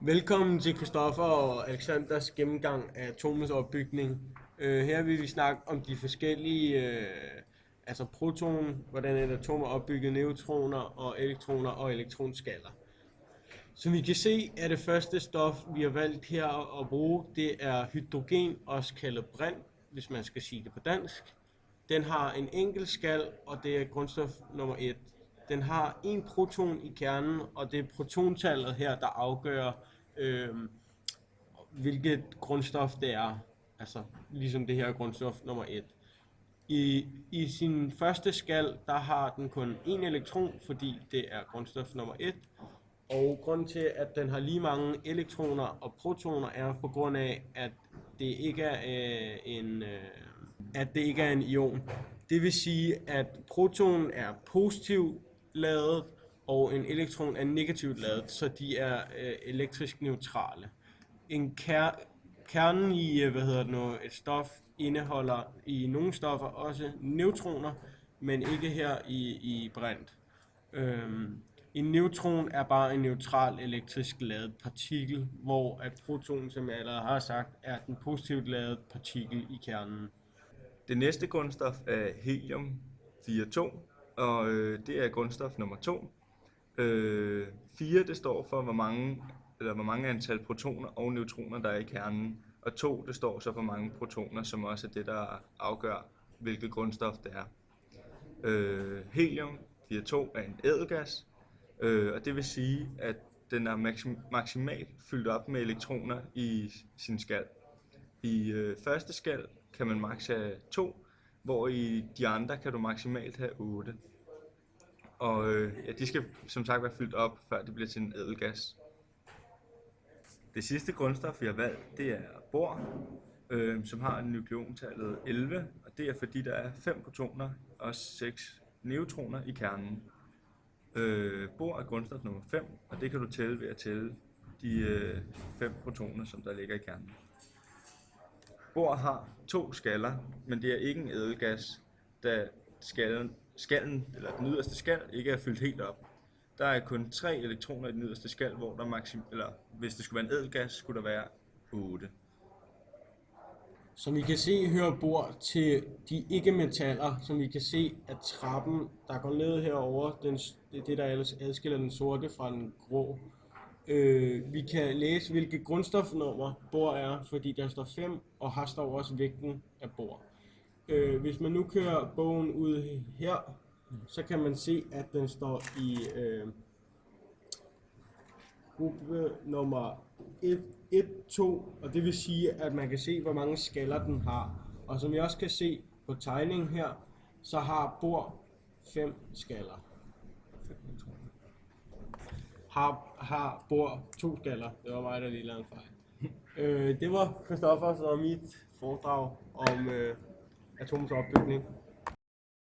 Velkommen til Christoffer og Alexanders gennemgang af atomets opbygning. Her vil vi snakke om de forskellige, altså proton, hvordan et atom er opbygget, neutroner og elektroner og elektronskaller. Som vi kan se, er det første stof, vi har valgt her at bruge, det er hydrogen, også kaldet brint, hvis man skal sige det på dansk. Den har en enkelt skal, og det er grundstof nummer 1. Den har en proton i kernen, og det er protontallet her, der afgør, hvilket grundstof det er. Altså, ligesom det her grundstof nummer 1. I sin første skal, der har den kun en elektron, fordi det er grundstof nummer 1. Og grunden til, at den har lige mange elektroner og protoner, er på grund af, at det ikke er en ion. Det vil sige, at protonen er positivt ladet, og en elektron er negativt ladet, så de er elektrisk neutrale. Kernen i et stof indeholder i nogle stoffer også neutroner, men ikke her i brint. En neutron er bare en neutral elektrisk ladet partikel, hvor at protonen, som jeg allerede har sagt, er den positivt ladet partikel i kernen. Det næste grundstof er helium-4 og det er grundstof nummer 2. 4 det står for hvor mange antal protoner og neutroner der er i kernen, og 2 det står så for mange protoner, som også er det der afgør hvilket grundstof det er. Helium-4 er en ædelgas, og det vil sige at den er maksimalt fyldt op med elektroner i sin skal. I første skal kan man maks have 2, hvor i de andre kan du maksimalt have 8. Og de skal som sagt være fyldt op, før det bliver til en ædelgas. Det sidste grundstof, vi har valgt, det er bor, som har nukleontallet 11, og det er fordi, der er 5 protoner og 6 neutroner i kernen. Bor er grundstof nummer 5, og det kan du tælle ved at tælle de 5 protoner, som der ligger i kernen. Bor har 2 skaller, men det er ikke en ædelgas, da skallen, eller den yderste skal, ikke er fyldt helt op. Der er kun 3 elektroner i den yderste skal, hvor der hvis det skulle være en ædelgas, skulle der være 8. Som vi kan se, hører bor til de ikke-metaller, som vi kan se, at trappen, der går ned herover, det der adskiller den sorte fra den grå. Vi kan læse, hvilket grundstofnummer bor er, fordi der står 5, og her står også vægten af bor. Hvis man nu kører bogen ud her, så kan man se, at den står i gruppe nummer 1, 2, og det vil sige, at man kan se, hvor mange skaller den har. Og som vi også kan se på tegningen her, så har bor 5 skaller. Har bor 2 skaller. Det var mig, der lige lavede en fejl. Det var Christoffer og mit foredrag om atomets opbygning.